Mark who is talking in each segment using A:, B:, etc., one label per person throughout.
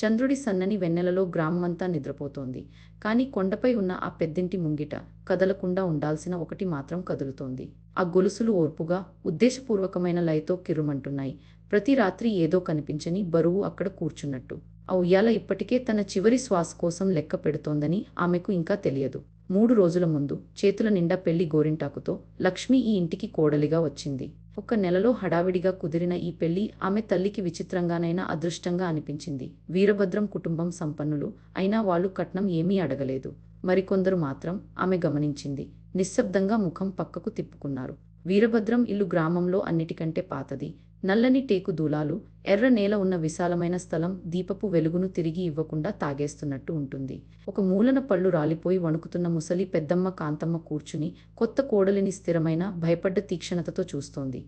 A: చంద్రుడి సన్నని వెన్నెలలో గ్రామమంతా నిద్రపోతోంది. కాని కొండపై ఉన్న ఆ పెద్దింటి ముంగిట కదలకుండా ఉండాల్సిన ఒకటి మాత్రం కదులుతోంది. ఆ గొలుసులు ఓర్పుగా, ఉద్దేశపూర్వకమైన లయతో కిర్రుమంటున్నాయి. ప్రతి రాత్రి ఏదో కనిపించని బరువు అక్కడ కూర్చున్నట్టు. ఆ ఉయ్యాల ఇప్పటికే తన చివరి శ్వాస కోసం లెక్క పెడుతోందని ఆమెకు ఇంకా తెలియదు. 3 రోజుల ముందు చేతుల నిండా పెళ్లి గోరింటాకుతో లక్ష్మి ఈ ఇంటికి కోడలిగా వచ్చింది. ఒక్క నెలలో హడావిడిగా కుదిరిన ఈ పెళ్లి ఆమె తల్లికి విచిత్రంగానైనా అదృష్టంగా అనిపించింది. వీరభద్రం కుటుంబం సంపన్నులు, అయినా వాళ్ళు కట్నం ఏమీ అడగలేదు. మరికొందరు మాత్రం, ఆమె గమనించింది, నిశ్శబ్దంగా ముఖం పక్కకు తిప్పుకున్నారు. వీరభద్రం ఇల్లు గ్రామంలో అన్నిటికంటే పాతది. నల్లని టేకు దూలాలు, ఎర్ర నేల ఉన్న విశాలమైన స్థలం దీపపు వెలుగును తిరిగి ఇవ్వకుండా తాగేస్తున్నట్టు ఉంటుంది. ఒక మూలన పళ్ళు రాలిపోయి వణుకుతున్న ముసలి పెద్దమ్మ కాంతమ్మ కూర్చుని కొత్త కోడలిని స్థిరమైన, భయపడ్డ తీక్షణతతో చూస్తోంది.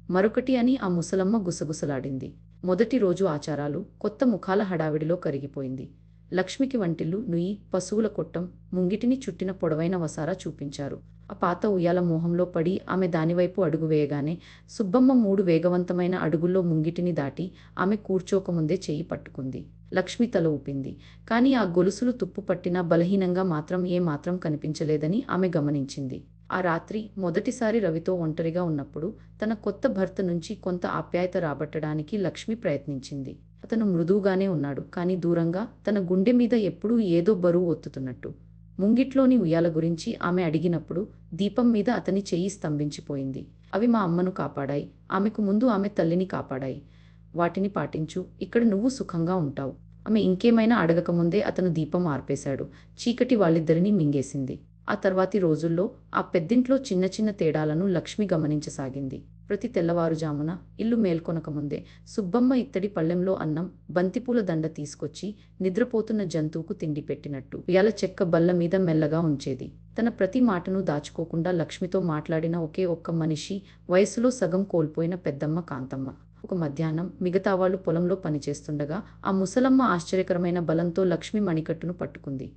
A: మరొకటి అని ఆ ముసలమ్మ గుసగుసలాడింది. మొదటి రోజు ఆచారాలు కొత్త ముఖాల హడావిడిలో కరిగిపోయింది. లక్ష్మికి వంటిల్లు, నుయ్యి, పశువుల కొట్టం, ముంగిటిని చుట్టిన పొడవైన వసారా చూపించారు. ఆ పాత ఉయ్యాల మోహంలో పడి ఆమె దానివైపు అడుగు వేయగానే సుబ్బమ్మ 3 వేగవంతమైన అడుగుల్లో ముంగిటిని దాటి ఆమె కూర్చోకముందే చెయ్యి పట్టుకుంది. లక్ష్మి తల ఊపింది. కానీ ఆ గొలుసులు తుప్పు పట్టినా బలహీనంగా మాత్రం ఏ మాత్రం కనిపించలేదని ఆమె గమనించింది. ఆ రాత్రి మొదటిసారి రవితో ఒంటరిగా ఉన్నప్పుడు తన కొత్త భర్త నుంచి కొంత ఆప్యాయత రాబట్టడానికి లక్ష్మి ప్రయత్నించింది. అతను మృదువుగానే ఉన్నాడు, కానీ దూరంగా, తన గుండె మీద ఎప్పుడూ ఏదో బరువు ఒత్తుతున్నట్టు. ముంగిట్లోని ఉయ్యాల గురించి ఆమె అడిగినప్పుడు దీపం మీద అతని చెయ్యి స్తంభించిపోయింది. అవి మా అమ్మను కాపాడాయి, ఆమెకు ముందు ఆమె తల్లిని కాపాడాయి. వాటిని పాటించు, ఇక్కడ నువ్వు సుఖంగా ఉంటావు. ఆమె ఇంకేమైనా అడగకముందే అతను దీపం ఆర్పేశాడు. చీకటి వాళ్ళిద్దరినీ మింగేసింది. ఆ తర్వాతి రోజుల్లో ఆ పెద్దింట్లో చిన్న చిన్న తేడాలను లక్ష్మి గమనించసాగింది. ప్రతి తెల్లవారుజామున ఇల్లు మేల్కొనకముందే సుబ్బమ్మ ఇత్తడి పళ్ళెంలో అన్నం, బంతిపూల దండ తీసుకొచ్చి నిద్రపోతున్న జంతువుకు తిండి పెట్టినట్టు ఉయ్యాల చెక్క బల్ల మీద మెల్లగా ఉంచేది. తన ప్రతి మాటను దాచుకోకుండా లక్ష్మితో మాట్లాడిన ఒకే ఒక్క మనిషి వయసులో సగం కోల్పోయిన పెద్దమ్మ కాంతమ్మ. ఒక మధ్యాహ్నం మిగతా వాళ్ళు పొలంలో పనిచేస్తుండగా ఆ ముసలమ్మ ఆశ్చర్యకరమైన బలంతో లక్ష్మి మణికట్టును పట్టుకుంది.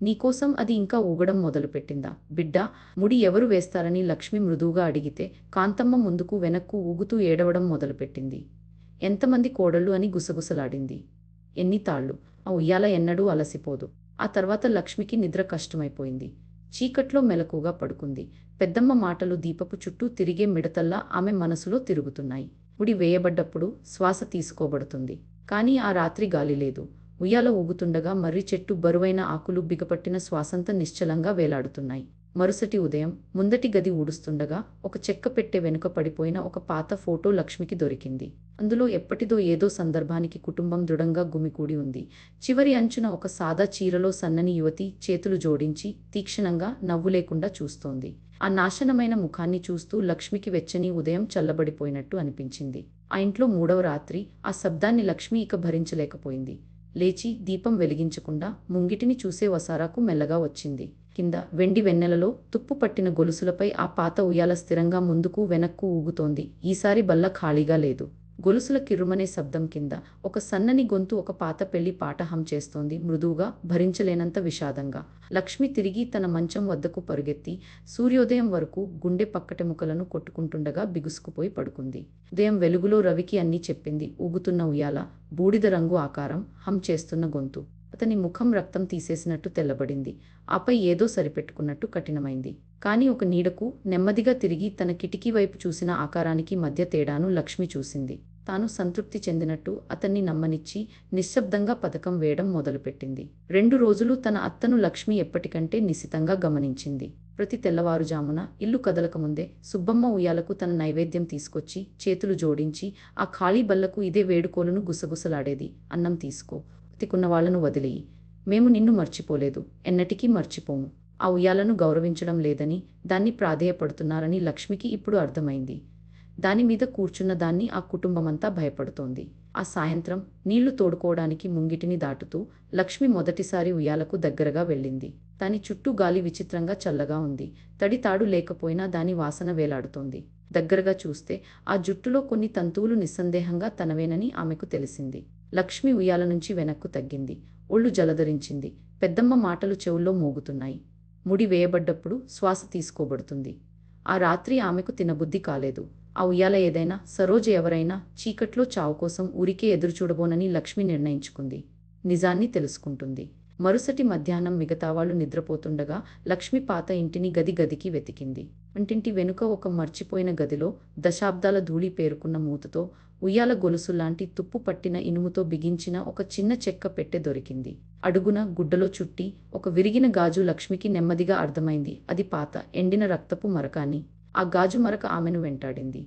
A: నీకోసం అది ఇంకా ఊగడం మొదలుపెట్టిందా బిడ్డా? ముడి ఎవరు వేస్తారని లక్ష్మి మృదువుగా అడిగితే కాంతమ్మ ముందుకు వెనక్కు ఊగుతూ ఏడవడం మొదలుపెట్టింది. ఎంతమంది కోడళ్ళు అని గుసగుసలాడింది. ఎన్ని తాళ్ళు? ఆ ఉయ్యాల ఎన్నడూ అలసిపోదు. ఆ తర్వాత లక్ష్మికి నిద్ర కష్టమైపోయింది. చీకట్లో మెలకుగా పడుకుంది. పెద్దమ్మ మాటలు దీపపు చుట్టూ తిరిగే మిడతల్లా ఆమె మనసులో తిరుగుతున్నాయి. ముడి వేయబడ్డప్పుడు శ్వాస తీసుకోబడుతుంది. కానీ ఆ రాత్రి గాలి లేదు. ఉయ్యాల ఊగుతుండగా మర్రి చెట్టు బరువైన ఆకులు బిగపట్టిన శ్వాసంత నిశ్చలంగా వేలాడుతున్నాయి. మరుసటి ఉదయం ముందటి గది ఊడుస్తుండగా ఒక చెక్క పెట్టె వెనుక పడిపోయిన ఒక పాత ఫోటో లక్ష్మికి దొరికింది. అందులో ఎప్పటిదో ఏదో సందర్భానికి కుటుంబం దృఢంగా గుమికూడి ఉంది. చివరి అంచున ఒక సాదా చీరలో సన్నని యువతి చేతులు జోడించి తీక్షణంగా, నవ్వు లేకుండా చూస్తోంది. ఆ నాశనమైన ముఖాన్ని చూస్తూ లక్ష్మికి వెచ్చని ఉదయం చల్లబడిపోయినట్టు అనిపించింది. ఆ ఇంట్లో 3వ రాత్రి ఆ శబ్దాన్ని లక్ష్మి ఇక భరించలేకపోయింది. లేచి దీపం వెలిగించకుండా ముంగిటిని చూసే వసారాకు మెల్లగా వచ్చింది. కింద వెండి వెన్నెలలో తుప్పు పట్టిన గొలుసులపై ఆ పాత ఉయ్యాల స్థిరంగా ముందుకు వెనక్కు ఊగుతోంది. ఈసారి బల్ల ఖాళీగా లేదు. గొలుసుల కిర్రుమనే శబ్దం కింద ఒక సన్నని గొంతు ఒక పాత పెళ్లి పాట హం చేస్తోంది, మృదువుగా, భరించలేనంత విషాదంగా. లక్ష్మి తిరిగి తన మంచం వద్దకు పరుగెత్తి సూర్యోదయం వరకు గుండె పక్కటెముకలను కొట్టుకుంటుండగా బిగుసుకుపోయి పడుకుంది. ఉదయం వెలుగులో రవికి అన్నీ చెప్పింది. ఊగుతున్న ఉయ్యాల, బూడిద రంగు ఆకారం, హం చేస్తున్న గొంతు. అతని ముఖం రక్తం తీసేసినట్టు తెల్లబడింది. ఆపై ఏదో సరిపెట్టుకున్నట్టు కఠినమైంది. కానీ ఒక నీడకు నెమ్మదిగా తిరిగి తన కిటికీ వైపు చూసిన ఆకారానికి మధ్య తేడాను లక్ష్మి చూసింది. తాను సంతృప్తి చెందినట్టు అతన్ని నమ్మనిచ్చి నిశ్శబ్దంగా పథకం వేయడం మొదలుపెట్టింది. 2 రోజులు తన అత్తను లక్ష్మి ఎప్పటికంటే నిశితంగా గమనించింది. ప్రతి తెల్లవారుజామున ఇల్లు కదలకముందే సుబ్బమ్మ ఉయ్యాలకు తన నైవేద్యం తీసుకొచ్చి చేతులు జోడించి ఆ ఖాళీ బల్లకు ఇదే వేడుకోలును గుసగుసలాడేది. అన్నం తీసుకో, తికున్న వాళ్లను వదిలేయి. మేము నిన్ను మర్చిపోలేదు, ఎన్నటికీ మర్చిపోము. ఆ ఉయ్యాలను గౌరవించడం లేదని, దాన్ని ప్రాధేయపడుతున్నారని లక్ష్మికి ఇప్పుడు అర్థమైంది. దానిమీద కూర్చున్న దాన్ని ఆ కుటుంబమంతా భయపడుతోంది. ఆ సాయంత్రం నీళ్లు తోడుకోవడానికి ముంగిటిని దాటుతూ లక్ష్మి మొదటిసారి ఉయ్యాలకు దగ్గరగా వెళ్ళింది. దాని చుట్టూ గాలి విచిత్రంగా చల్లగా ఉంది. తడి తాడు లేకపోయినా దాని వాసన వేలాడుతోంది. దగ్గరగా చూస్తే ఆ జుట్టులో కొన్ని తంతువులు నిస్సందేహంగా తనవేనని ఆమెకు తెలిసింది. లక్ష్మి ఉయ్యాల నుంచి వెనక్కు తగ్గింది. ఒళ్ళు జలధరించింది. పెద్దమ్మ మాటలు చెవుల్లో మోగుతున్నాయి. ముడి వేయబడ్డప్పుడు శ్వాస తీసుకోబడుతుంది. ఆ రాత్రి ఆమెకు తినబుద్ధి కాలేదు. ఆ ఉయ్యాల ఏదైనా, సరోజ ఎవరైనా, చీకట్లో చావు కోసం ఊరికే ఎదురుచూడబోనని లక్ష్మి నిర్ణయించుకుంది. నిజాన్ని తెలుసుకుంటుంది. మరుసటి మధ్యాహ్నం మిగతావాళ్ళు నిద్రపోతుండగా లక్ష్మి పాత ఇంటిని గదికి వెతికింది. వంటింటి వెనుక ఒక మర్చిపోయిన గదిలో దశాబ్దాల ధూళి పేరుకున్న మూతతో, ఉయ్యాల గొలుసులాంటి తుప్పు పట్టిన ఇనుముతో బిగించిన ఒక చిన్న చెక్క పెట్టె దొరికింది. అడుగున గుడ్డలో చుట్టి ఒక విరిగిన గాజు. లక్ష్మికి నెమ్మదిగా అర్థమైంది అది పాత ఎండిన రక్తపు మరక అని. ఆ గాజు మరక ఆమెను వెంటాడింది.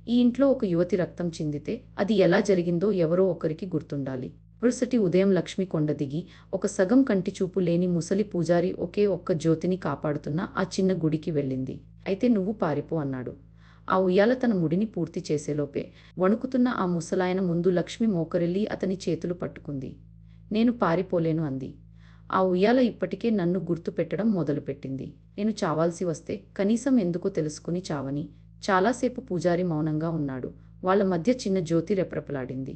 A: ఈ ఇంట్లో ఒక యువతి రక్తం చిందితే అది ఎలా జరిగిందో ఎవరో ఒకరికి గుర్తుండాలి. మరుసటి ఉదయం లక్ష్మి కొండ దిగి ఒక సగం కంటి చూపు లేని ముసలి పూజారి ఒకే ఒక్క జ్యోతిని కాపాడుతున్న ఆ చిన్న గుడికి వెళ్ళింది. అయితే నువ్వు పారిపో అన్నాడు. ఆ ఉయ్యాల తన ముడిని పూర్తి చేసేలోపే వణుకుతున్న ఆ ముసలాయన ముందు లక్ష్మి మోకరిల్లి అతని చేతులు పట్టుకుంది. నేను పారిపోలేను అంది. ఆ ఉయ్యాల ఇప్పటికే నన్ను గుర్తు పెట్టడం మొదలుపెట్టింది. నేను చావాల్సి వస్తే కనీసం ఎందుకో తెలుసుకుని చావని. చాలాసేపు పూజారి మౌనంగా ఉన్నాడు. వాళ్ళ మధ్య చిన్న జ్యోతి రెపరెపలాడింది.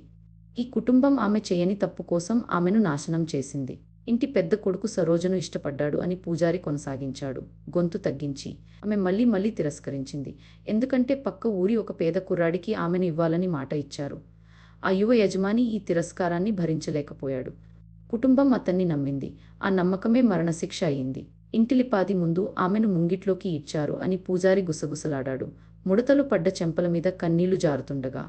A: ఈ కుటుంబం ఆమె చేయని తప్పు కోసం ఆమెను నాశనం చేసింది. ఇంటి పెద్ద కొడుకు సరోజను ఇష్టపడ్డాడు అని పూజారి కొనసాగించాడు, గొంతు తగ్గించి. ఆమె మళ్ళీ మళ్ళీ తిరస్కరించింది. ఎందుకంటే పక్క ఊరి ఒక పేద కుర్రాడికి ఆమెను ఇవ్వాలని మాట ఇచ్చారు. ఆ యువ యజమాని ఈ తిరస్కారాన్ని భరించలేకపోయాడు. కుటుంబం అతన్ని నమ్మింది. ఆ నమ్మకమే మరణశిక్ష అయింది. ఇంటిలిపాది ముందు ఆమెను ముంగిట్లోకి ఇచ్చారు అని పూజారి గుసగుసలాడాడు. ముడతలు పడ్డ చెంపల మీద కన్నీళ్లు జారుతుండగా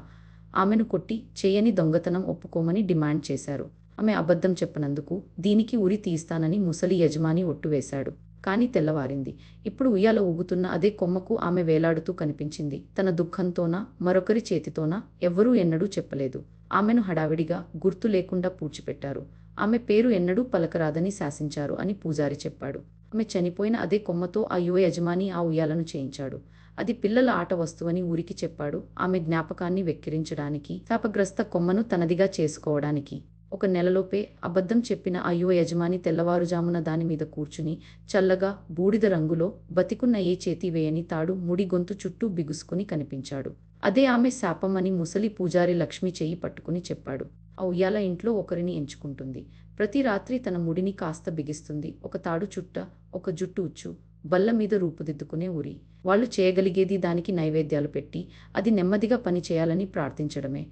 A: ఆమెను కొట్టి చేయని దొంగతనం ఒప్పుకోమని డిమాండ్ చేశారు. ఆమె అబద్ధం చెప్పనందుకు దీనికి ఉరి తీస్తానని ముసలి యజమాని ఒట్టువేశాడు. కానీ తెల్లవారింది. ఇప్పుడు ఉయ్యాల ఊగుతున్న అదే కొమ్మకు ఆమె వేలాడుతూ కనిపించింది. తన దుఃఖంతోనా మరొకరి చేతితోనా ఎవ్వరూ ఎన్నడూ చెప్పలేదు. ఆమెను హడావిడిగా గుర్తు లేకుండా పూడ్చిపెట్టారు. ఆమె పేరు ఎన్నడూ పలకరాదని శాసించారు అని పూజారి చెప్పాడు. ఆమె చనిపోయిన అదే కొమ్మతో ఆ యువ యజమాని ఆ ఉయ్యాలను చేయించాడు. అది పిల్లల ఆట వస్తువని ఊరికి చెప్పాడు. ఆమె జ్ఞాపకాన్ని వెక్కిరించడానికి, శాపగ్రస్త కొమ్మను తనదిగా చేసుకోవడానికి. ఒక నెలలోపే అబద్ధం చెప్పిన ఆ యువ యజమాని తెల్లవారుజామున దానిమీద కూర్చుని చల్లగా బూడిద రంగులో బతికున్న ఏ చేతి వేయని తాడు ముడి గొంతు చుట్టూ బిగుసుకుని కనిపించాడు. అదే ఆమె శాపం అని ముసలి పూజారి లక్ష్మి చెయ్యి పట్టుకుని చెప్పాడు. ఆ ఉయ్యాల ఇంట్లో ఒకరిని ఎంచుకుంటుంది. ప్రతి రాత్రి తన ముడిని కాస్త బిగిస్తుంది. ఒక తాడు చుట్ట, ఒక జుట్టు ఉచ్చు, బల్ల మీద రూపుదిద్దుకునే ఉరి. వాళ్ళు చేయగలిగేది దానికి నైవేద్యాలు పెట్టి అది నెమ్మదిగా పని చేయాలని ప్రార్థించడమే.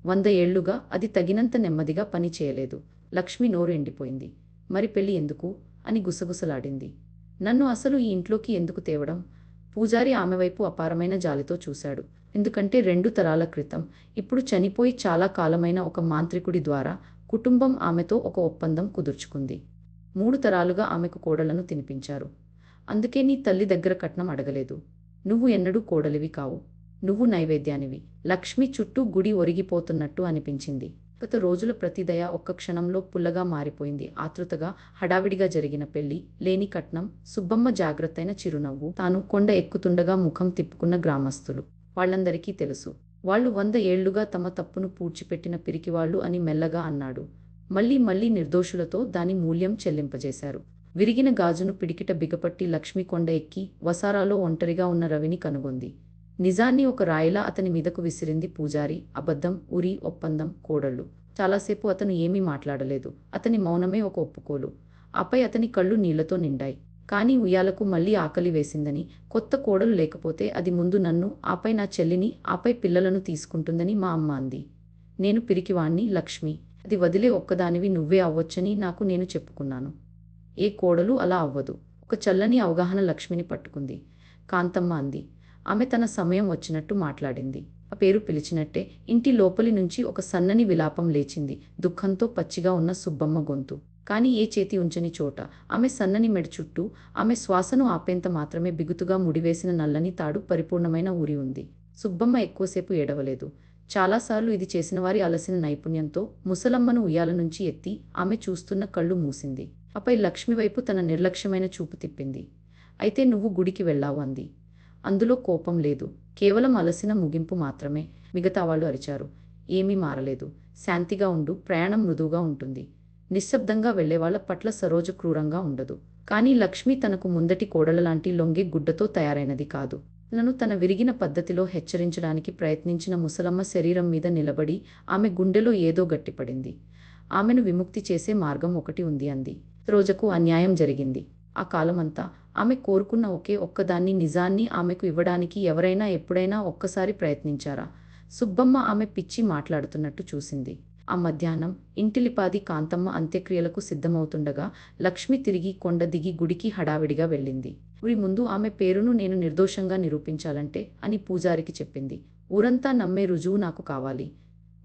A: 100 ఏళ్లుగా అది తగినంత నెమ్మదిగా పని చేయలేదు. లక్ష్మి నోరు ఎండిపోయింది. మరి పెళ్లి ఎందుకు అని గుసగుసలాడింది. నన్ను అసలు ఈ ఇంట్లోకి ఎందుకు తేవడం? పూజారి ఆమె వైపు అపారమైన జాలితో చూశాడు. ఎందుకంటే 2 తరాల క్రితం, ఇప్పుడు చనిపోయి చాలా కాలమైన ఒక మాంత్రికుడి ద్వారా కుటుంబం ఆమెతో ఒక ఒప్పందం కుదుర్చుకుంది. 3 తరాలుగా ఆమెకు కోడళ్లను తినిపించారు. అందుకే నీ తల్లి దగ్గర కట్నం అడగలేదు. నువ్వు ఎన్నడూ కోడలివి కావు. నువ్వు నైవేద్యానివి. లక్ష్మి చుట్టూ గుడి ఒరిగిపోతున్నట్టు అనిపించింది. గత రోజుల ప్రతిదయ ఒక్క క్షణంలో పుల్లగా మారిపోయింది. ఆతృతగా, హడావిడిగా జరిగిన పెళ్లి, లేని కట్నం, సుబ్బమ్మ జాగ్రత్తైన చిరునవ్వు, తాను కొండ ఎక్కుతుండగా ముఖం తిప్పుకున్న గ్రామస్తులు. వాళ్ళందరికీ తెలుసు. వాళ్ళు 100 ఏళ్లుగా తమ తప్పును పూడ్చిపెట్టిన పిరికివాళ్లు అని మెల్లగా అన్నాడు. మళ్ళీ మళ్ళీ నిర్దోషులతో దాని మూల్యం చెల్లింపజేశారు. విరిగిన గాజును పిడికిట బిగపట్టి లక్ష్మి కొండ ఎక్కి వసారాలో ఒంటరిగా ఉన్న రవిని కనుగొంది. నిజాన్ని ఒక రాయిలా అతని మీదకు విసిరింది పూజారి. అబద్ధం, ఉరి, ఒప్పందం, కోడళ్ళు. చాలాసేపు అతను ఏమీ మాట్లాడలేదు. అతని మౌనమే ఒక ఒప్పుకోలు. ఆపై అతని కళ్ళు నీళ్లతో నిండాయి. కానీ ఉయ్యాలకు మళ్ళీ ఆకలి వేసిందని, కొత్త కోడలు లేకపోతే అది ముందు నన్ను, ఆపై నా చెల్లిని, ఆపై పిల్లలను తీసుకుంటుందని మా అమ్మ అంది. నేను పిరికివాణ్ణి లక్ష్మి. అది వదిలే ఒక్కదానివి నువ్వే అవ్వొచ్చని నాకు నేను చెప్పుకున్నాను. ఏ కోడలు అలా అవ్వదు. ఒక చల్లని అవగాహన లక్ష్మిని పట్టుకుంది. కాంతమ్మ అంది. ఆమె తన సమయం వచ్చినట్టు మాట్లాడింది. ఆ పేరు పిలిచినట్టే ఇంటి లోపలి నుంచి ఒక సన్నని విలాపం లేచింది. దుఃఖంతో పచ్చిగా ఉన్న సుబ్బమ్మ గొంతు. కానీ ఏ చేతి ఉంచని చోట, ఆమె సన్నని మెడ చుట్టూ, ఆమె శ్వాసను ఆపేంత మాత్రమే బిగుతుగా ముడివేసిన నల్లని తాడు పరిపూర్ణమైన ఊరి ఉంది. సుబ్బమ్మ ఎక్కువసేపు ఏడవలేదు. చాలాసార్లు ఇది చేసిన వారి అలసిన నైపుణ్యంతో ముసలమ్మను ఉయ్యాల నుంచి ఎత్తి ఆమె చూస్తున్న కళ్ళు మూసింది. ఆపై లక్ష్మి వైపు తన నిర్లక్ష్యమైన చూపు తిప్పింది. అయితే నువ్వు గుడికి వెళ్ళావు అంది. అందులో కోపం లేదు, కేవలం అలసిన ముగింపు మాత్రమే. మిగతా వాళ్ళు అరిచారు. ఏమీ మారలేదు. శాంతిగా ఉండు, ప్రయాణం మృదువుగా ఉంటుంది. నిశ్శబ్దంగా వెళ్లేవాళ్ల పట్ల సరోజ క్రూరంగా ఉండదు. కానీ లక్ష్మి తనకు ముందటి కోడలలాంటి లొంగే గుడ్డతో తయారైనది కాదు. తనను తన విరిగిన పద్ధతిలో హెచ్చరించడానికి ప్రయత్నించిన ముసలమ్మ శరీరం మీద నిలబడి ఆమె గుండెలో ఏదో గట్టిపడింది. ఆమెను విముక్తి చేసే మార్గం ఒకటి ఉంది అంది. సరోజకు అన్యాయం జరిగింది. ఆ కాలమంతా ఆమె కోరుకున్న ఒకే ఒక్కదాన్ని, నిజాన్ని ఆమెకు ఇవ్వడానికి ఎవరైనా ఎప్పుడైనా ఒక్కసారి ప్రయత్నించారా? సుబ్బమ్మ ఆమె పిచ్చి మాట్లాడుతున్నట్టు చూసింది. ఆ మధ్యాహ్నం ఇంటిలిపాది కాంతమ్మ అంత్యక్రియలకు సిద్ధమవుతుండగా లక్ష్మి తిరిగి కొండ దిగి గుడికి హడావిడిగా వెళ్ళింది. ఊరి ముందు ఆమె పేరును నేను నిర్దోషంగా నిరూపించాలంటే అని పూజారికి చెప్పింది. ఊరంతా నమ్మే రుజువు నాకు కావాలి.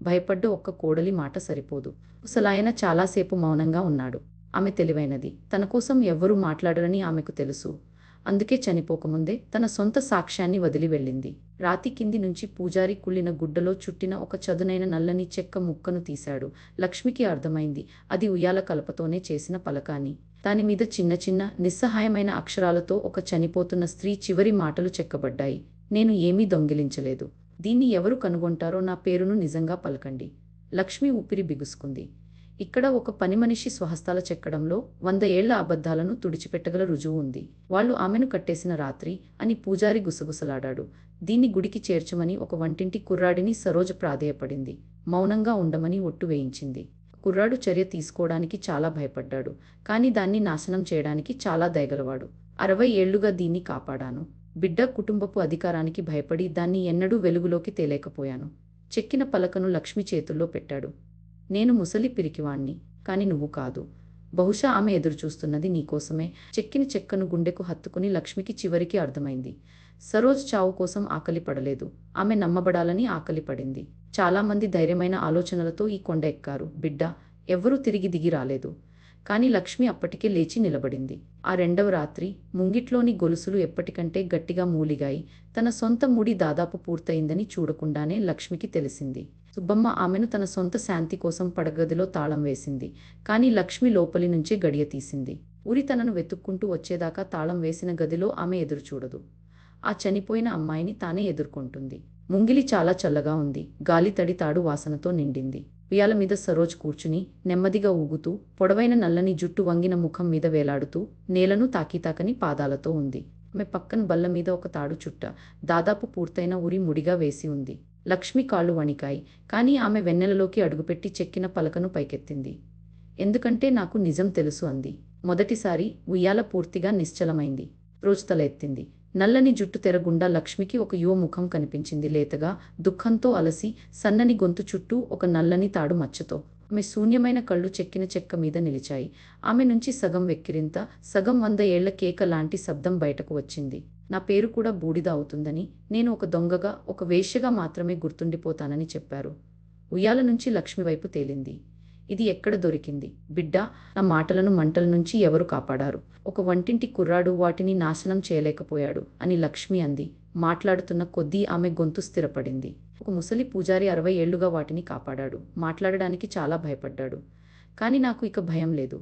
A: భయపడ్డ ఒక్క కోడలి మాట సరిపోదు. ముసలాయన చాలాసేపు మౌనంగా ఉన్నాడు. ఆమె తెలివైనది. తన కోసం ఎవ్వరూ మాట్లాడరని ఆమెకు తెలుసు. అందుకే చనిపోకముందే తన సొంత సాక్ష్యాన్ని వదిలి వెళ్ళింది. రాతి కింది నుంచి పూజారి కుళ్ళిన గుడ్డలో చుట్టిన ఒక చదునైన నల్లని చెక్క ముక్కను తీశాడు. లక్ష్మికి అర్థమైంది అది ఉయ్యాల కలపతోనే చేసిన పలక అని. దానిమీద చిన్న చిన్న నిస్సహాయమైన అక్షరాలతో ఒక చనిపోతున్న స్త్రీ చివరి మాటలు చెక్కబడ్డాయి. నేను ఏమీ దొంగిలించలేదు. దీన్ని ఎవరు కనుగొంటారో నా పేరును నిజంగా పలకండి. లక్ష్మి ఊపిరి బిగుసుకుంది. ఇక్కడ ఒక పనిమనిషి స్వహస్తాల చెక్కడంలో 100 ఏళ్ల అబద్ధాలను తుడిచిపెట్టగల రుజువు ఉంది. వాళ్ళు ఆమెను కట్టేసిన రాత్రి అని పూజారి గుసగుసలాడాడు. దీన్ని గుడికి చేర్చమని ఒక వంటింటి కుర్రాడిని సరోజ ప్రాధేయపడింది. మౌనంగా ఉండమని ఒట్టు వేయించింది. కుర్రాడు చర్య తీసుకోవడానికి చాలా భయపడ్డాడు. కానీ దాన్ని నాశనం చేయడానికి చాలా దయగలవాడు. 60 ఏళ్లుగా దీన్ని కాపాడాను. బిడ్డ కుటుంబపు అధికారానికి భయపడి దాన్ని ఎన్నడూ వెలుగులోకి తేలేకపోయాను. చెక్కిన పలకను లక్ష్మి చేతుల్లో పెట్టాడు. నేను ముసలి పిరికివాణ్ణి, కాని నువ్వు కాదు. బహుశా ఆమె ఎదురుచూస్తున్నది నీకోసమే. చెక్కిన చెక్కను గుండెకు హత్తుకుని లక్ష్మికి చివరికి అర్థమైంది. సరోజ్ చావు కోసం ఆకలి పడలేదు. ఆమె నమ్మబడాలని ఆకలి పడింది. చాలామంది ధైర్యమైన ఆలోచనలతో ఈ కొండ ఎక్కారు. బిడ్డ ఎవ్వరూ తిరిగి దిగి రాలేదు. కాని లక్ష్మి అప్పటికే లేచి నిలబడింది. ఆ రెండవ రాత్రి ముంగిట్లోని గొలుసులు ఎప్పటికంటే గట్టిగా మూలిగాయి. తన సొంత ముడి దాదాపు పూర్తయిందని చూడకుండానే లక్ష్మికి తెలిసింది. సుబ్బమ్మ ఆమెను తన సొంత శాంతి కోసం పడగదిలో తాళం వేసింది. కాని లక్ష్మి లోపలి నుంచే గడియ తీసింది. ఊరి తనను వెతుక్కుంటూ వచ్చేదాకా తాళం వేసిన గదిలో ఆమె ఎదురుచూడదు. ఆ చనిపోయిన అమ్మాయిని తానే ఎదుర్కొంటుంది. ముంగిలి చాలా చల్లగా ఉంది. గాలి తడి తాడు వాసనతో నిండింది. ఉయ్యాల మీద సరోజ్ కూర్చుని నెమ్మదిగా ఊగుతూ, పొడవైన నల్లని జుట్టు వంగిన ముఖం మీద వేలాడుతూ, నేలను తాకితాకని పాదాలతో ఉంది. ఆమె పక్కన బల్ల మీద ఒక తాడు చుట్ట దాదాపు పూర్తయిన ఉరి ముడిగా వేసి ఉంది. లక్ష్మి కాళ్ళు వణికాయి. కానీ ఆమె వెన్నెలలోకి అడుగుపెట్టి చెక్కిన పలకను పైకెత్తింది. ఎందుకంటే నాకు నిజం తెలుసు అంది. మొదటిసారి ఉయ్యాల పూర్తిగా నిశ్చలమైంది. రోజు తల ఎత్తింది. నల్లని జుట్టు తెరగుండా లక్ష్మికి ఒక యువ ముఖం కనిపించింది. లేతగా, దుఃఖంతో అలసి, సన్నని గొంతు చుట్టూ ఒక నల్లని తాడు మచ్చతో. ఆమె శూన్యమైన కళ్ళు చెక్కిన చెక్క మీద నిలిచాయి. ఆమె నుంచి సగం వెక్కిరింత, సగం 100 ఏళ్ల కేక లాంటి శబ్దం బయటకు వచ్చింది. నా పేరు కూడా బూడిద అవుతుందని, నేను ఒక దొంగగా, ఒక వేశ్యగా మాత్రమే గుర్తుండిపోతానని చెప్పారు. ఉయ్యాల నుంచి లక్ష్మి వైపు తేలింది. ఇది ఎక్కడ దొరికింది? బిడ్డా, నా మాటలను మంటల నుంచి ఎవరు కాపాడారు? ఒక వంటింటి కుర్రాడు వాటిని నాశనం చేయలేకపోయాడు అని లక్ష్మి అంది. మాట్లాడుతున్న కొద్దీ ఆమె గొంతు స్థిరపడింది. ఒక ముసలి పూజారి 60 ఏళ్లుగా వాటిని కాపాడాడు. మాట్లాడడానికి చాలా భయపడ్డాడు. కానీ నాకు ఇక భయం లేదు.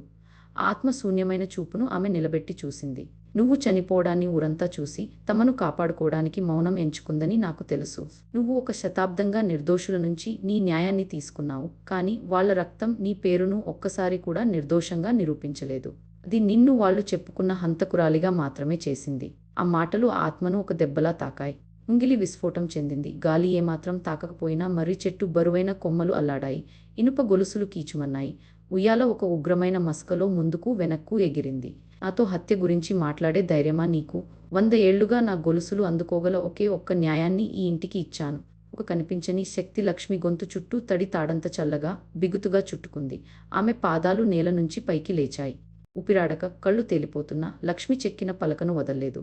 A: ఆత్మశూన్యమైన చూపును ఆమె నిలబెట్టి చూసింది. నువ్వు చనిపోవడాన్ని ఊరంతా చూసి తమను కాపాడుకోవడానికి మౌనం ఎంచుకుందని నాకు తెలుసు. నువ్వు ఒక శతాబ్దంగా నిర్దోషుల నుంచి నీ న్యాయాన్ని తీసుకున్నావు. కానీ వాళ్ల రక్తం నీ పేరును ఒక్కసారి కూడా నిర్దోషంగా నిరూపించలేదు. అది నిన్ను వాళ్ళు చెప్పుకున్న హంతకురాలిగా మాత్రమే చేసింది. ఆ మాటలు ఆత్మను ఒక దెబ్బలా తాకాయి. ముంగిలి విస్ఫోటం చెందింది. గాలి ఏమాత్రం తాకకపోయినా మర్రి చెట్టు బరువైన కొమ్మలు అల్లాడాయి. ఇనుప గొలుసులు కీచుమన్నాయి. ఉయ్యాల ఒక ఉగ్రమైన మస్కలో ముందుకు వెనక్కు ఎగిరింది. నాతో హత్య గురించి మాట్లాడే ధైర్యమా నీకు? 100 ఏళ్లుగా నా గొలుసులు అందుకోగల ఒకే ఒక్క న్యాయాన్ని ఈ ఇంటికి ఇచ్చాను. ఒక కనిపించని శక్తి లక్ష్మి గొంతు చుట్టూ తడి తాడంత చల్లగా, బిగుతుగా చుట్టుకుంది. ఆమె పాదాలు నేల నుంచి పైకి లేచాయి. ఊపిరాడక, కళ్ళు తేలిపోతున్నా లక్ష్మి చెక్కిన పలకను వదల్లేదు.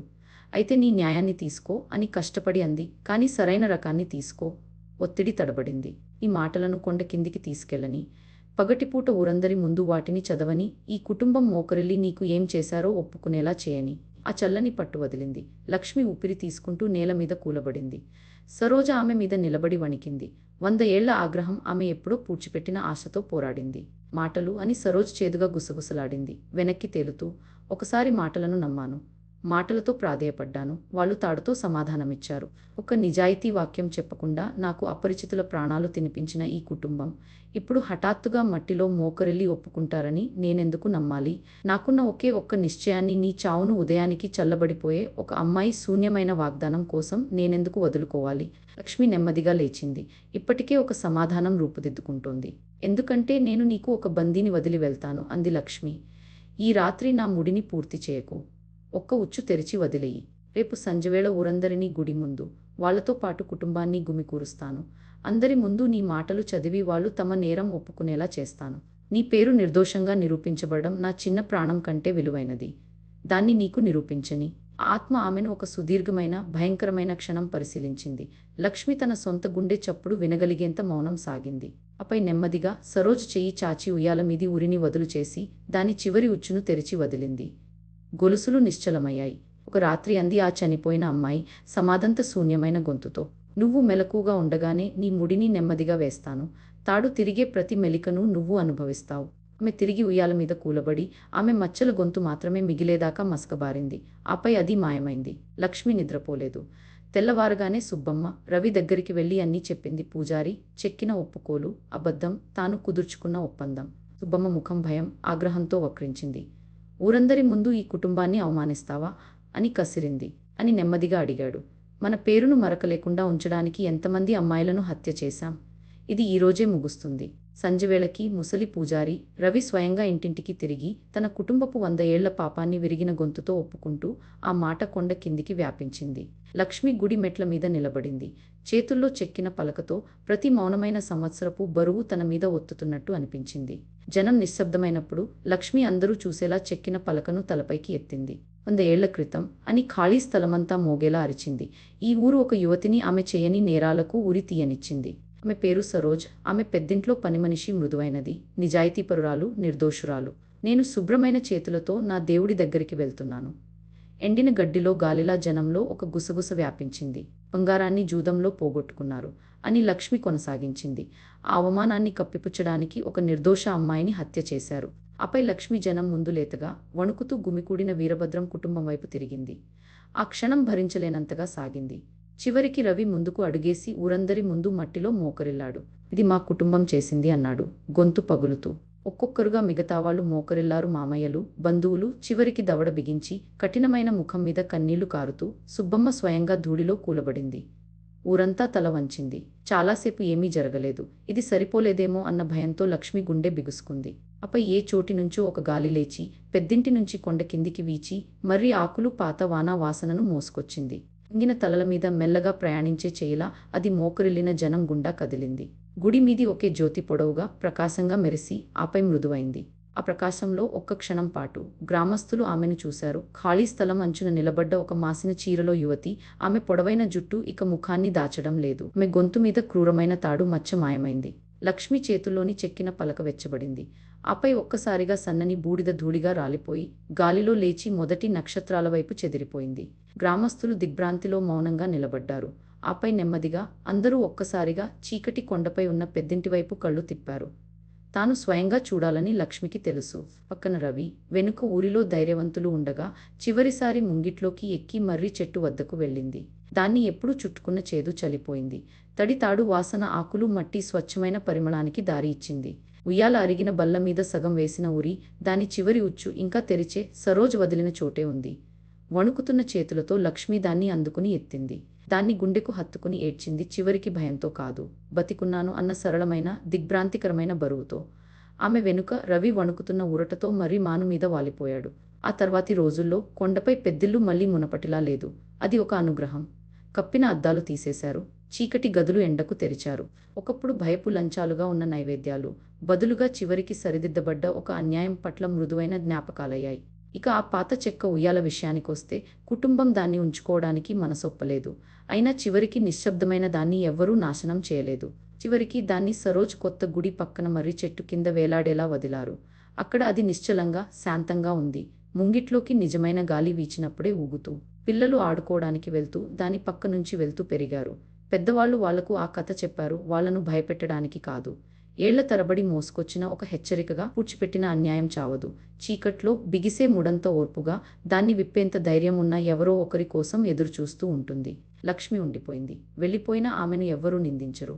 A: అయితే నీ న్యాయాన్ని తీసుకో అని కష్టపడి అంది. కానీ సరైన రకాన్ని తీసుకో. ఒత్తిడి తడబడింది. ఈ మాటలను కొండ కిందికి తీసుకెళ్ళని, పగటిపూట ఊరందరి ముందు వాటిని చదవని, ఈ కుటుంబం మోకరిల్లి నీకు ఏం చేశారో ఒప్పుకునేలా చేయని. ఆ చల్లని పట్టు వదిలింది. లక్ష్మి ఊపిరి తీసుకుంటూ నేల మీద కూలబడింది. సరోజ ఆమె మీద నిలబడి వణికింది. 100 ఏళ్ల ఆగ్రహం ఆమె ఎప్పుడో పూడ్చిపెట్టిన ఆశతో పోరాడింది. మాటలు అని సరోజ్ చేదుగా గుసగుసలాడింది. వెనక్కి తేలుతూ, ఒకసారి మాటలను నమ్మాను. మాటలతో ప్రాధేయపడ్డాను. వాళ్ళు తాడుతో సమాధానమిచ్చారు. ఒక నిజాయితీ వాక్యం చెప్పకుండా నాకు అపరిచితుల ప్రాణాలు తినిపించిన ఈ కుటుంబం ఇప్పుడు హఠాత్తుగా మట్టిలో మోకరిల్లి ఒప్పుకుంటారని నేనెందుకు నమ్మాలి? నాకున్న ఒకే ఒక్క నిశ్చయాన్ని, నీ చావును ఉదయానికి చల్లబడిపోయే ఒక అమ్మాయి శూన్యమైన వాగ్దానం కోసం నేనెందుకు వదులుకోవాలి? లక్ష్మి నెమ్మదిగా లేచింది. ఇప్పటికే ఒక సమాధానం రూపుదిద్దుకుంటోంది. ఎందుకంటే నేను నీకు ఒక బందీని వదిలి వెళ్తాను అంది లక్ష్మి. ఈ రాత్రి నా ముడిని పూర్తి చేయకు. ఒక్క ఉచ్చు తెరిచి వదిలేయి. రేపు సంజవేళ ఊరందరినీ గుడి ముందు, వాళ్లతో పాటు కుటుంబాన్ని గుమికూరుస్తాను. అందరి ముందు నీ మాటలు చదివి వాళ్ళు తమ నేరం ఒప్పుకునేలా చేస్తాను. నీ పేరు నిర్దోషంగా నిరూపించబడడం నా చిన్న ప్రాణం కంటే విలువైనది. దాన్ని నీకు నిరూపించని. ఆత్మ ఆమెను ఒక సుదీర్ఘమైన, భయంకరమైన క్షణం పరిశీలించింది. లక్ష్మి తన సొంత గుండె చప్పుడు వినగలిగేంత మౌనం సాగింది. ఆపై నెమ్మదిగా సరోజ్ చెయ్యి చాచి ఉయ్యాల మీది ఉరిని వదులు చేసి దాని చివరి ఉచ్చును తెరిచి వదిలింది. గొలుసులు నిశ్చలమయ్యాయి. ఒక రాత్రి అంది ఆ చనిపోయిన అమ్మాయి సమాధంత శూన్యమైన గొంతుతో. నువ్వు మెలకుగా ఉండగానే నీ ముడిని నెమ్మదిగా వేస్తాను. తాడు తిరిగే ప్రతి మెలికను నువ్వు అనుభవిస్తావు. ఆమె తిరిగి ఉయ్యాల మీద కూలబడి ఆమె మచ్చల గొంతు మాత్రమే మిగిలేదాకా మసకబారింది. ఆపై అది మాయమైంది. లక్ష్మి నిద్రపోలేదు. తెల్లవారగానే సుబ్బమ్మ రవి దగ్గరికి వెళ్ళి అన్నీ చెప్పింది. పూజారి చెక్కిన ఒప్పుకోలు, అబద్ధం, తాను కుదుర్చుకున్న ఒప్పందం. సుబ్బమ్మ ముఖం భయం, ఆగ్రహంతో వక్రించింది. ఊరందరి ముందు ఈ కుటుంబాన్ని అవమానిస్తావా అని కసిరింది. అని నెమ్మదిగా అడిగాడు. మన పేరును మరకలేకుండా ఉంచడానికి ఎంతమంది అమ్మాయిలను హత్య చేశాం? ఇది ఈరోజే ముగుస్తుంది. సంజెవేళకి ముసలి పూజారి రవి స్వయంగా ఇంటింటికి తిరిగి తన కుటుంబపు 100 ఏళ్ల పాపాన్ని విరిగిన గొంతుతో ఒప్పుకుంటూ ఆ మాట కొండ కిందికి వ్యాపించింది. లక్ష్మి గుడి మెట్ల మీద నిలబడింది. చేతుల్లో చెక్కిన పలకతో ప్రతి మౌనమైన సంవత్సరపు బరువు తన మీద ఒత్తుతున్నట్టు అనిపించింది. జనం నిశ్శబ్దమైనప్పుడు లక్ష్మి అందరూ చూసేలా చెక్కిన పలకను తలపైకి ఎత్తింది. 100 ఏళ్ల క్రితం అని ఖాళీ స్థలమంతా మోగేలా అరిచింది. ఈ ఊరు ఒక యువతిని ఆమె చేయని నేరాలకు ఉరి తీయనిచ్చింది. ఆమె పేరు సరోజ్. ఆమె పెద్దింట్లో పనిమనిషి, మృదువైనది, నిజాయితీపరురాలు, నిర్దోషురాలు. నేను శుభ్రమైన చేతులతో నా దేవుడి దగ్గరికి వెళ్తున్నాను. ఎండిన గడ్డిలో గాలిలా జనంలో ఒక గుసగుస వ్యాపించింది. బంగారాన్ని జూదంలో పోగొట్టుకున్నారు అని లక్ష్మి కొనసాగించింది. ఆ అవమానాన్ని కప్పిపుచ్చడానికి ఒక నిర్దోష అమ్మాయిని హత్య చేశారు. ఆపై లక్ష్మి జనం ముందు లేతగా వణుకుతూ గుమికూడిన వీరభద్రం కుటుంబం వైపు తిరిగింది. ఆ క్షణం భరించలేనంతగా సాగింది. చివరికి రవి ముందుకు అడుగేసి ఊరందరి ముందు మట్టిలో మోకరిల్లాడు. ఇది మా కుటుంబం చేసింది అన్నాడు గొంతు పగులుతూ. ఒక్కొక్కరుగా మిగతా వాళ్ళు మోకరిల్లారు. మామయ్యలు, బంధువులు. చివరికి దవడ బిగించి కఠినమైన ముఖం మీద కన్నీళ్లు కారుతూ సుబ్బమ్మ స్వయంగా ధూళిలో కూలబడింది. ఊరంతా తల వంచింది. చాలాసేపు ఏమీ జరగలేదు. ఇది సరిపోలేదేమో అన్న భయంతో లక్ష్మి గుండె బిగుసుకుంది. ఆపై ఏ చోటి నుంచో ఒక గాలి లేచి పెద్దింటి నుంచి కొండ కిందికి వీచి మర్రి ఆకులు, పాత వానా వాసనను మోసుకొచ్చింది. ఇంగిన తలల మీద మెల్లగా ప్రయాణించే చేయిలా అది మోకరిల్లిన జనం గుండా కదిలింది. గుడి మీది ఒకే జ్యోతి పొడవుగా, ప్రకాశంగా మెరిసి ఆపై మృదువైంది. ఆ ప్రకాశంలో ఒక్క క్షణం పాటు గ్రామస్తులు ఆమెను చూశారు. ఖాళీ స్థలం అంచున నిలబడ్డ ఒక మాసిన చీరలో యువతి. ఆమె పొడవైన జుట్టు ఇక ముఖాన్ని దాచడం లేదు. ఆమె గొంతు మీద క్రూరమైన తాడు మచ్చ మాయమైంది. లక్ష్మి చేతుల్లోని చెక్కిన పలక వెచ్చబడింది. ఆపై ఒక్కసారిగా సన్నని బూడిద ధూళిగా రాలిపోయి గాలిలో లేచి మొదటి నక్షత్రాల వైపు చెదిరిపోయింది. గ్రామస్తులు దిగ్భ్రాంతిలో మౌనంగా నిలబడ్డారు. ఆపై నెమ్మదిగా అందరూ ఒక్కసారిగా చీకటి కొండపై ఉన్న పెద్దింటి వైపు కళ్ళు తిప్పారు. తాను స్వయంగా చూడాలని లక్ష్మికి తెలుసు. పక్కన రవి, వెనుక ఊరిలో ధైర్యవంతులు ఉండగా చివరిసారి ముంగిట్లోకి ఎక్కి మర్రి చెట్టు వద్దకు వెళ్ళింది. దాన్ని ఎప్పుడు చుట్టుకున్న చేదు చలిపోయింది. తడి తాడు వాసన, ఆకులు, మట్టి స్వచ్ఛమైన పరిమళానికి దారి ఇచ్చింది. ఉయ్యాల అరిగిన బల్ల మీద సగం వేసిన ఉరి, దాని చివరి ఉచ్చు ఇంకా తెరిచే సరోజ్ వదిలిన చోటే ఉంది. వణుకుతున్న చేతులతో లక్ష్మి దాన్ని అందుకుని ఎత్తింది. దాన్ని గుండెకు హత్తుకుని ఏడ్చింది. చివరికి భయంతో కాదు, బతికున్నాను అన్న సరళమైన, దిగ్భ్రాంతికరమైన బరువుతో. ఆమె వెనుక రవి వణుకుతున్న ఊరటతో మర్రి మాను మీద వాలిపోయాడు. ఆ తర్వాతి రోజుల్లో కొండపై పెద్దిల్లు మళ్లీ మునపటిలా లేదు. అది ఒక అనుగ్రహం. కప్పిన అద్దాలు తీసేశారు. చీకటి గదులు ఎండకు తెరిచారు. ఒకప్పుడు భయపు లంచాలుగా ఉన్న నైవేద్యాలు బదులుగా చివరికి సరిదిద్దబడ్డ ఒక అన్యాయం పట్ల మృదువైన జ్ఞాపకాలయ్యాయి. ఇక ఆ పాత చెక్క ఉయ్యాల విషయానికొస్తే కుటుంబం దాన్ని ఉంచుకోవడానికి మనసొప్పలేదు. అయినా చివరికి నిశ్శబ్దమైన దాన్ని ఎవ్వరూ నాశనం చేయలేదు. చివరికి దాన్ని సరోజ్ కొత్త గుడి పక్కన మర్రి చెట్టు కింద వేలాడేలా వదిలారు. అక్కడ అది నిశ్చలంగా, శాంతంగా ఉంది. ముంగిట్లోకి నిజమైన గాలి వీచినప్పుడే ఊగుతూ. పిల్లలు ఆడుకోవడానికి వెళ్తూ దాని పక్క నుంచి వెళ్తూ పెరిగారు. పెద్దవాళ్ళు వాళ్లకు ఆ కథ చెప్పారు, వాళ్లను భయపెట్టడానికి కాదు. ఏళ్ల తరబడి మోసుకొచ్చిన ఒక హెచ్చరికగా. పూడ్చిపెట్టిన అన్యాయం చావదు. చీకట్లో బిగిసే ముడంత ఓర్పుగా దాన్ని విప్పేంత ధైర్యం ఉన్న ఎవరో ఒకరి కోసం ఎదురుచూస్తూ ఉంటుంది. లక్ష్మి ఉండిపోయింది. వెళ్ళిపోయిన ఆమెను ఎవ్వరూ నిందించరు.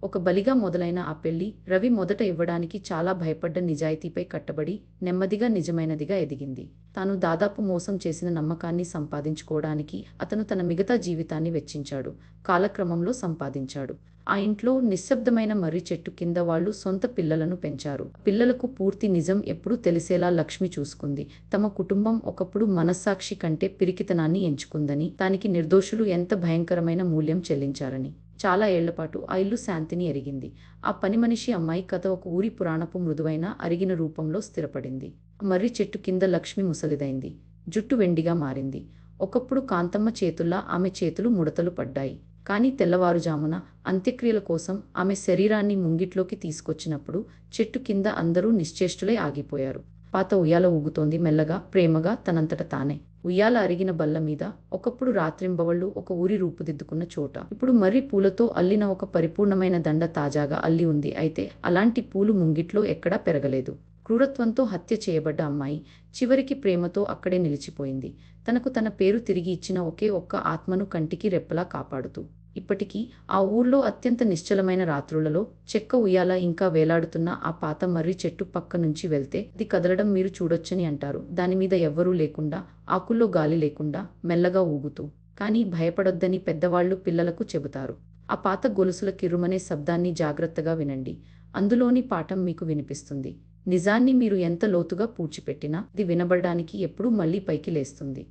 A: ఒక బలిగా మొదలైన ఆ పెళ్లి రవి మొదట ఇవ్వడానికి చాలా భయపడ్డ నిజాయితీపై కట్టబడి నెమ్మదిగా నిజమైనదిగా ఎదిగింది. తాను దాదాపు మోసం చేసిన నమ్మకాన్ని సంపాదించుకోవడానికి అతను తన మిగతా జీవితాన్ని వెచ్చించాడు. కాలక్రమంలో సంపాదించాడు. ఆ ఇంట్లో నిశ్శబ్దమైన మర్రి చెట్టు కింద వాళ్ళు సొంత పిల్లలను పెంచారు. పిల్లలకు పూర్తి నిజం ఎప్పుడూ తెలిసేలా లక్ష్మి చూసుకుంది. తమ కుటుంబం ఒకప్పుడు మనస్సాక్షి కంటే పిరికితనాన్ని ఎంచుకుందని, దానికి నిర్దోషులు ఎంత భయంకరమైన మూల్యం చెల్లించారని. చాలా ఏళ్లపాటు ఆ ఇల్లు శాంతిని ఎరిగింది. ఆ పనిమనిషి అమ్మాయి కథ ఒక ఊరి పురాణపు మృదువైన అరిగిన రూపంలో స్థిరపడింది. మర్రి చెట్టు కింద లక్ష్మి ముసలిదైంది. జుట్టు వెండిగా మారింది. ఒకప్పుడు కాంతమ్మ చేతుల్లా ఆమె చేతులు ముడతలు పడ్డాయి. కానీ తెల్లవారుజామున అంత్యక్రియల కోసం ఆమె శరీరాన్ని ముంగిట్లోకి తీసుకొచ్చినప్పుడు చెట్టు కింద అందరూ నిశ్చేష్టులై ఆగిపోయారు. పాత ఉయ్యాల ఊగుతోంది మెల్లగా, ప్రేమగా, తనంతట తానే. ఉయ్యాల అరిగిన బల్ల మీద ఒకప్పుడు రాత్రింబవళ్ళు ఒక ఊరి రూపుదిద్దుకున్న చోట ఇప్పుడు మర్రి పూలతో అల్లిన ఒక పరిపూర్ణమైన దండ తాజాగా అల్లి ఉంది. అయితే అలాంటి పూలు ముంగిట్లో ఎక్కడా పెరగలేదు. క్రూరత్వంతో హత్య చేయబడ్డ అమ్మాయి చివరికి ప్రేమతో అక్కడే నిలిచిపోయింది. తనకు తన పేరు తిరిగి ఇచ్చిన ఒకే ఒక్క ఆత్మను కంటికి రెప్పలా కాపాడుతూ. ఇప్పటికీ ఆ ఊర్లో అత్యంత నిశ్చలమైన రాత్రులలో చెక్క ఉయ్యాల ఇంకా వేలాడుతున్న ఆ పాత మర్రి చెట్టు పక్క నుంచి వెళ్తే అది కదలడం మీరు చూడొచ్చని అంటారు. దానిమీద ఎవ్వరూ లేకుండా, ఆకుల్లో గాలి లేకుండా, మెల్లగా ఊగుతూ. కానీ భయపడొద్దని పెద్దవాళ్లు పిల్లలకు చెబుతారు. ఆ పాత గొలుసుల కిర్రుమనే శబ్దాన్ని జాగ్రత్తగా వినండి. అందులోని పాఠం మీకు వినిపిస్తుంది. నిజాన్ని మీరు ఎంత లోతుగా పూడ్చిపెట్టినా అది వినబడడానికి ఎప్పుడూ మళ్ళీ పైకి లేస్తుంది.